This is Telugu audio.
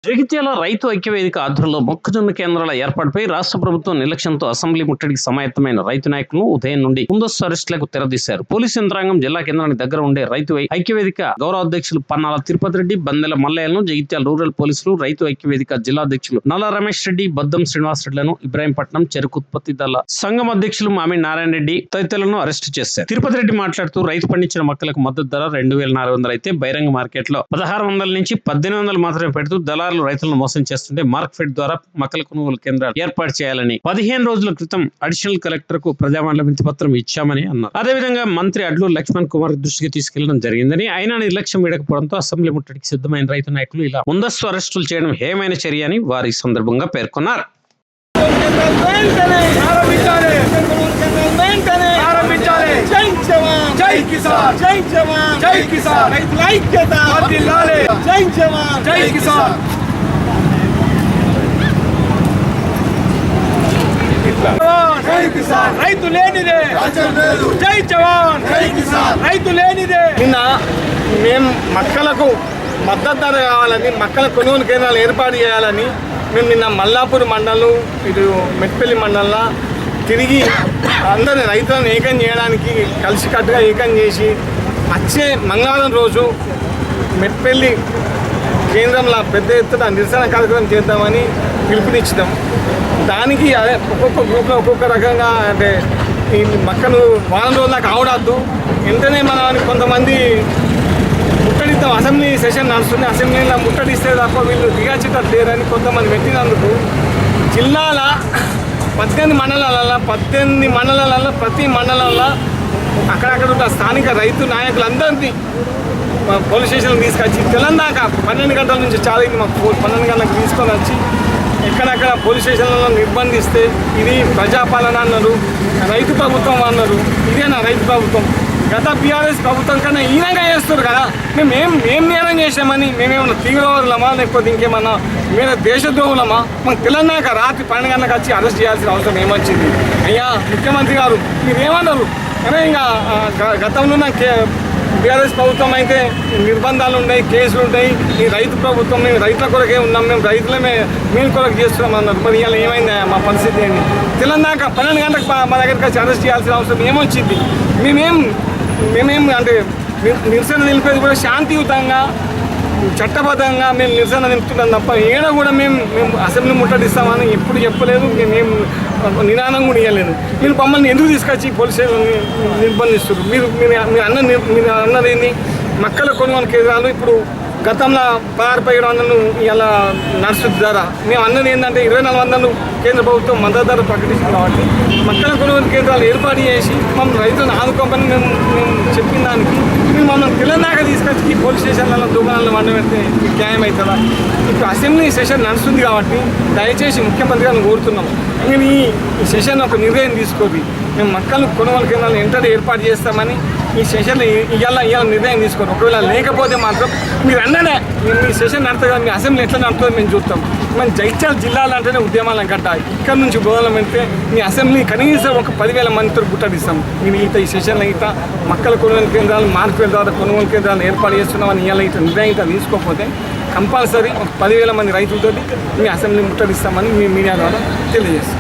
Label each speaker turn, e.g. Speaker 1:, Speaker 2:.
Speaker 1: జగిత్యాల రైతు ఐక్యవేదిక ఆధ్వర్యంలో మొక్కజొన్న కేంద్రాల ఏర్పాటుపై రాష్ట్ర ప్రభుత్వం నిర్లక్ష్యంతో అసెంబ్లీ ముట్టడికి సమాయత్తమైన రైతు నాయకులను ఉదయం నుండి ముందస్తు అరెస్టులకు తెరదీశారు. పోలీసు యంత్రాంగం జిల్లా కేంద్రానికి దగ్గర ఉండే రైతు ఐక్యవేదిక గౌరవ అధ్యక్షులు పన్నాల తిరుపతి రెడ్డి, బందెల మల్లయ్యలను జగిత్యాల రూరల్ పోలీసులు, రైతు ఐక్యవేదిక జిల్లా అధ్యక్షులు నల్ల రమేష్ రెడ్డి, బద్దం శ్రీనివాస్ రెడ్డిలను, ఇబ్రాహీంపట్నం చెరుకు ఉత్పత్తిదారుల సంఘం అధ్యక్షులు మామి నారాయణ రెడ్డి తదితరులను అరెస్టు చేశారు. తిరుపతి రెడ్డి మాట్లాడుతూ రైతు పండించిన మొక్కలకు మద్దతు ధర 2,400 అయితే బహిరంగ మార్కెట్ లో 1,600 నుంచి 1,800 మాత్రమే పెడుతూ దళారులు రైతులను మోసం చేస్తుంటే మార్కెట్ ద్వారా మొక్కల కొనుగోలు కేంద్రాలు ఏర్పాటు చేయాలని 15 రోజుల క్రితం అడిషనల్ కలెక్టర్ కు ప్రజావాణిలో వినతి పత్రం ఇచ్చామని అన్నారు. అదేవిధంగా మంత్రి అడ్లూరు లక్ష్మణ్ కుమార్ దృష్టికి తీసుకెళ్లడం జరిగిందని, అయినా నిర్లక్ష్యం వీడకపోవడంతో అసెంబ్లీ ముట్టడికి సిద్ధమైన రైతు నాయకులు ఇలా ముందస్తు అరెస్టులు చేయడం హేయమైన చర్య అని వారు ఈ సందర్భంగా పేర్కొన్నారు.
Speaker 2: జై కిసాన్, జై జవాన్, జై కిసాన్, రైతుల ఐక్యత వర్ధిల్లాలి. జై జవాన్, జై కిసాన్. జై కిసాన్, రైతు లేనిదే జై జవాన్, జై కిసాన్, రైతు లేనిదే. నిన్న మేము మక్కలకు మద్దతు ధర కావాలని, మక్కల కొనుగోలు కేంద్రాలు ఏర్పాటు చేయాలని మేము నిన్న మల్లాపూర్ మండలం, ఇటు మెట్పల్లి మండలంలో తిరిగి అందరిని రైతులను ఏకం చేయడానికి కలిసికట్టుగా ఏకం చేసి వచ్చే మంగళవారం రోజు మెట్పల్లి కేంద్రంలో పెద్ద ఎత్తున నిరసన కార్యక్రమం చేద్దామని పిలుపునిచ్చినాం. దానికి అదే ఒక్కొక్క గ్రూప్లో ఒక్కొక్క రకంగా, అంటే ఈ మక్కను వారం రోజుల దాకా ఆవడద్దు, వెంటనే మనం కొంతమంది ముట్టడిస్తాం, అసెంబ్లీ సెషన్ నడుస్తుంది, అసెంబ్లీలో ముట్టడిస్తే తప్ప వీళ్ళు దిగాచేటట్టు లేరని కొంతమంది పెట్టినందుకు జిల్లాల 18 మండలాలలో ప్రతి మండలంలో అక్కడక్కడ ఉన్న స్థానిక రైతు నాయకులందరినీ పోలీస్ స్టేషన్కి తీసుకొచ్చి తెలంగాణ 12 గంటల నుంచి చాలా మాకు 12 గంటలకు తీసుకొని వచ్చి ఎక్కడక్కడ పోలీస్ స్టేషన్లలో నిర్బంధిస్తే ఇది ప్రజాపాలన అన్నారు, రైతు ప్రభుత్వం అన్నారు. ఇదేనా రైతు ప్రభుత్వం? గత బీఆర్ఎస్ ప్రభుత్వం కన్నా ఈనంగా చేస్తారు కదా. మేము నేరం చేసామని మేమేమన్నా తీవ్రవాదులమా, లేకపోతే ఇంకేమన్నా మేము దేశద్రోహులమా? మాకు తెలంగాణ రాత్రి 12 గంటలకు వచ్చి అరెస్ట్ చేయాల్సిన అవసరం ఏమొచ్చింది? అయ్యా ముఖ్యమంత్రి గారు, మీరేమన్నారు? అరే ఇంకా గతంలో బీఆర్ఎస్ ప్రభుత్వం అయితే నిర్బంధాలు ఉన్నాయి, కేసులు ఉంటాయి. ఈ రైతు ప్రభుత్వం, మేము రైతుల కొరకే ఉన్నాం, మేము రైతులమే మేము కొరకు చేస్తున్నాం అన్నారు. మరి ఇవాళ ఏమైందా మా పరిస్థితి అని? తెలంగాణ 12 గంటలకు మా దగ్గరికి వచ్చి అరెస్ట్ చేయాల్సిన అవసరం ఏమొచ్చింది? మేమేం అంటే నిరసన నిలిపేది కూడా శాంతియుతంగా, చట్టబద్ధంగా మేము నిరసన నిలుపుతున్నాం తప్ప ఏడా కూడా మేము అసెంబ్లీ ముట్టడిస్తామని ఎప్పుడు చెప్పలేదు, మేము నినాదం కూడా ఇవ్వలేదు. మీరు మమ్మల్ని ఎందుకు తీసుకొచ్చి పోలీస్ స్టేషన్ని నిర్బంధిస్తున్నారు? మీరు అన్నదేంది? మక్కల కొనుగోలు కేంద్రాలు ఇప్పుడు గతంలో 16,700 ఇలా నడుస్తుంది ధర. మేము అన్నది ఏంటంటే 2,400 కేంద్ర ప్రభుత్వం మద్దతు ధర ప్రకటించింది కాబట్టి మక్కల కొనుగోలు కేంద్రాలు ఏర్పాటు చేసి మమ్మల్ని రైతులను ఆదుకోమని మేము చెప్పిన దానికి మీరు మమ్మల్ని తెలంగాణ తీసుకొచ్చి ఈ పోలీస్ స్టేషన్లలో దుకాణాల్లో వండబెడితే న్యాయం అవుతుందా? ఇప్పుడు అసెంబ్లీ సెషన్ నడుస్తుంది కాబట్టి దయచేసి ముఖ్యమంత్రి గారిని కోరుతున్నాం, మీరు ఈ సెషన్ ఒక నిర్ణయం తీసుకోండి. మేము మక్కలు కొనుగోలు కేంద్రాలను వెంటనే ఏర్పాటు చేస్తామని ఈ సెషన్లో ఇవాళ నిర్ణయం తీసుకోండి. ఒకవేళ లేకపోతే మాత్రం మీరు అన్ననే మీ సెషన్ నడుతుంది కదా, మీ అసెంబ్లీ ఎట్లా నడుతుందో మేము చూస్తాం. మేము జగిత్యాల జిల్లాలో అంటేనే ఉద్యమాలను కట్టాలి. ఇక్కడ నుంచి గోదాలం వెళ్తే మీ అసెంబ్లీ కనీసం ఒక 10,000 మందితో గుట్టడిస్తాం. మీరు ఈ సెషన్లో మక్కల కొనుగోలు కేంద్రాలు, మార్కెట్ ద్వారా కొనుగోలు కేంద్రాలు ఏర్పాటు చేస్తున్నామని ఇవాళ నిర్ణయం తీసుకోకపోతే కంపల్సరీ ఒక 10,000 మంది రైతులతో మీ అసెంబ్లీ ముట్టడిస్తామని మీ మీడియా ద్వారా తెలియజేస్తాం.